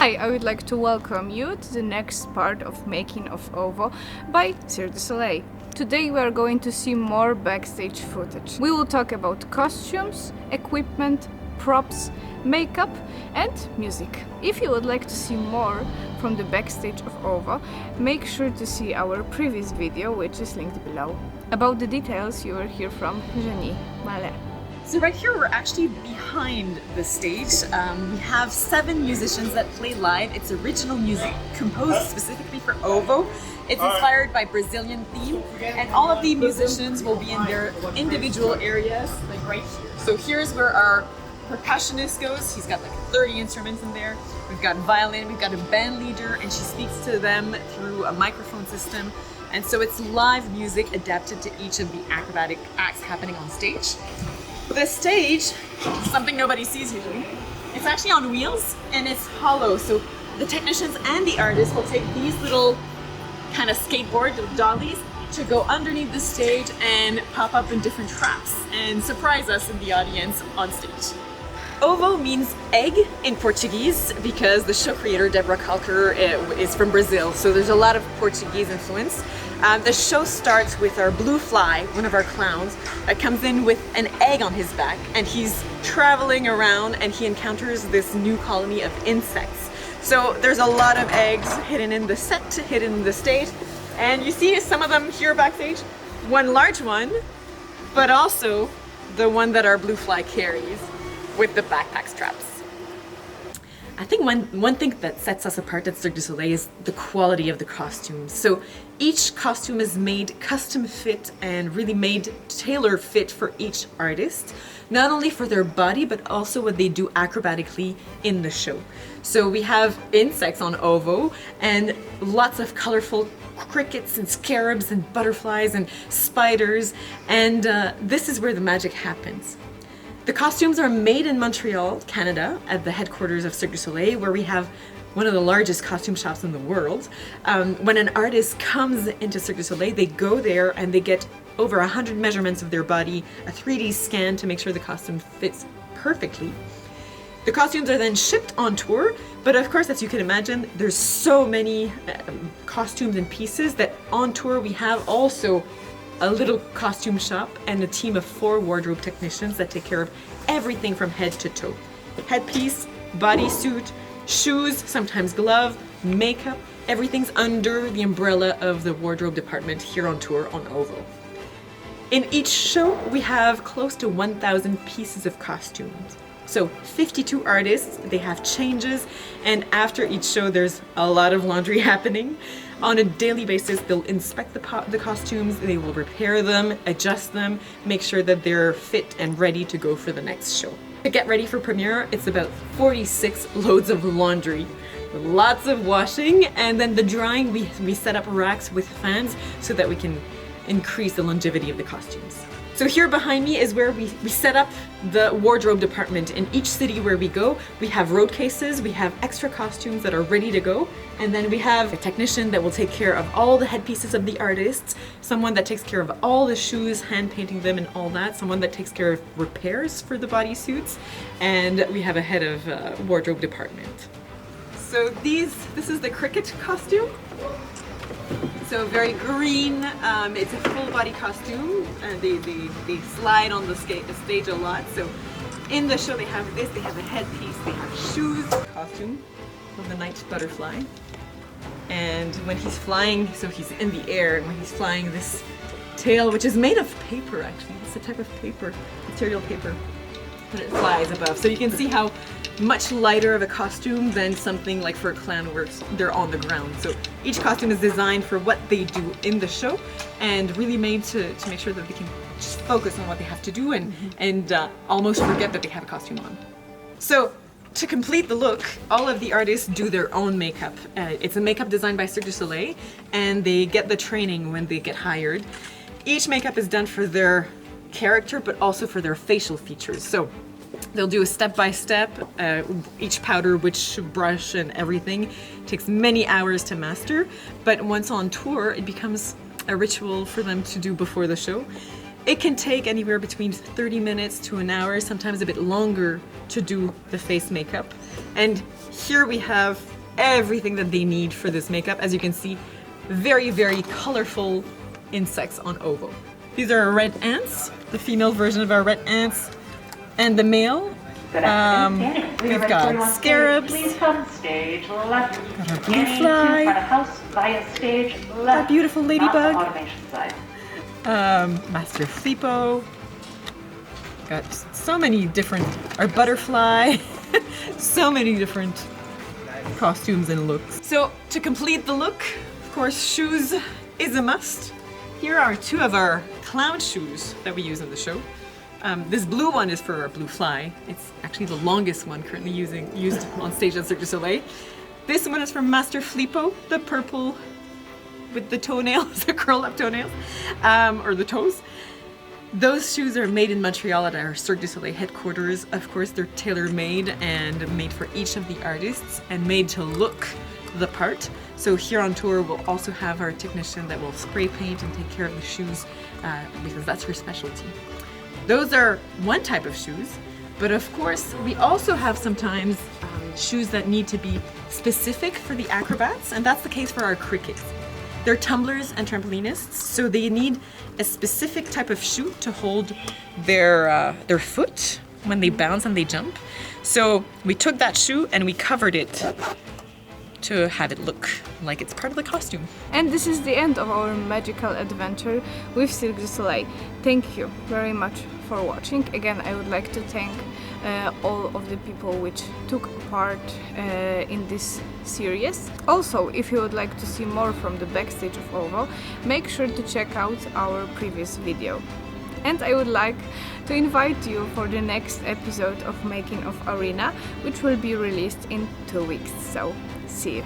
Hi, I would like to welcome you to the next part of Making of OVO by Cirque du Soleil. Today we are going to see more backstage footage. We will talk about costumes, equipment, props, makeup and music. If you would like to see more from the backstage of OVO, make sure to see our previous video, which is linked below. About the details you will hear from Janie Mallet. So right here we're actually behind the stage. We have 7 musicians that play live. It's original music composed specifically for OVO. It's inspired by Brazilian theme, and all of the musicians will be in their individual areas, like right here. So here's where our percussionist goes. He's got like 30 instruments in there. We've got violin, we've got a band leader, and she speaks to them through a microphone system. And so it's live music adapted to each of the acrobatic acts happening on stage. The stage, something nobody sees usually, it's actually on wheels and it's hollow. So the technicians and the artists will take these little kind of skateboard dollies to go underneath the stage and pop up in different traps and surprise us in the audience on stage. Ovo means egg in Portuguese because the show creator, Deborah Kalker, is from Brazil. So there's a lot of Portuguese influence. The show starts with our blue fly, one of our clowns, that comes in with an egg on his back, and he's traveling around and he encounters this new colony of insects. So there's a lot of eggs hidden in the set, hidden in the stage, and you see some of them here backstage. One large one, but also the one that our blue fly carries with the backpack straps. I think one thing that sets us apart at Cirque du Soleil is the quality of the costumes. So each costume is made custom fit and really made tailor fit for each artist, not only for their body but also what they do acrobatically in the show. So we have insects on OVO and lots of colorful crickets and scarabs and butterflies and spiders, and this is where the magic happens. The costumes are made in Montreal, Canada, at the headquarters of Cirque du Soleil, where we have one of the largest costume shops in the world. When an artist comes into Cirque du Soleil, they go there and they get over 100 measurements of their body, a 3D scan to make sure the costume fits perfectly. The costumes are then shipped on tour, but of course, as you can imagine, there's so many costumes and pieces that on tour we have also a little costume shop and a team of 4 wardrobe technicians that take care of everything from head to toe. Headpiece, bodysuit, shoes, sometimes glove, makeup, everything's under the umbrella of the wardrobe department here on tour on OVO. In each show, we have close to 1,000 pieces of costumes. So 52 artists, they have changes, and after each show there's a lot of laundry happening. On a daily basis, they'll inspect the costumes, they will repair them, adjust them, make sure that they're fit and ready to go for the next show. To get ready for premiere, it's about 46 loads of laundry, lots of washing, and then the drying, we set up racks with fans so that we can increase the longevity of the costumes. So here behind me is where we set up the wardrobe department. In each city where we go, we have road cases, we have extra costumes that are ready to go, and then we have a technician that will take care of all the headpieces of the artists, someone that takes care of all the shoes, hand painting them and all that, someone that takes care of repairs for the bodysuits, and we have a head of wardrobe department. So this is the cricket costume. So very green, it's a full body costume, and they slide on the stage a lot. So in the show they have this, they have a headpiece, they have shoes, costume of the night butterfly. And when he's flying, so he's in the air, and when he's flying, this tail, which is made of paper actually, it's a type of paper, material paper, and it flies above. So you can see how much lighter of a costume than something like for a clown where they're on the ground. So each costume is designed for what they do in the show and really made to make sure that they can just focus on what they have to do and almost forget that they have a costume on. So to complete the look, all of the artists do their own makeup. It's a makeup designed by Cirque du Soleil, and they get the training when they get hired. Each makeup is done for their character, but also for their facial features. So they'll do a step-by-step, each powder, which brush and everything takes many hours to master, but once on tour, it becomes a ritual for them to do before the show. It can take anywhere between 30 minutes to an hour, sometimes a bit longer, to do the face makeup. And here we have everything that they need for this makeup. As you can see, very, very colorful insects on Ovo. These are our red ants, the female version of our red ants, and the male. We've got scarabs, got our blue fly, our beautiful ladybug, Master Filippo, got so many different, our butterfly, so many different costumes and looks. So to complete the look, of course, shoes is a must. Here are two of our clown shoes that we use in the show. This blue one is for our blue fly. It's actually the longest one currently used on stage at Cirque du Soleil. This one is from Master Filippo, the purple with the toenails, the curl up toenails, or the toes. Those shoes are made in Montreal at our Cirque du Soleil headquarters. Of course, they're tailor-made and made for each of the artists and made to look the part. So here on tour, we'll also have our technician that will spray paint and take care of the shoes because that's her specialty. Those are one type of shoes, but of course, we also have sometimes shoes that need to be specific for the acrobats, and that's the case for our crickets. They're tumblers and trampolinists, so they need a specific type of shoe to hold their foot when they bounce and they jump. So we took that shoe and we covered it to have it look like it's part of the costume. And this is the end of our magical adventure with Cirque du Soleil. Thank you very much for watching. Again, I would like to thank all of the people which took part in this series. Also, if you would like to see more from the backstage of Ovo, make sure to check out our previous video. And I would like to invite you for the next episode of Making of Arena, which will be released in 2 weeks. So, see you.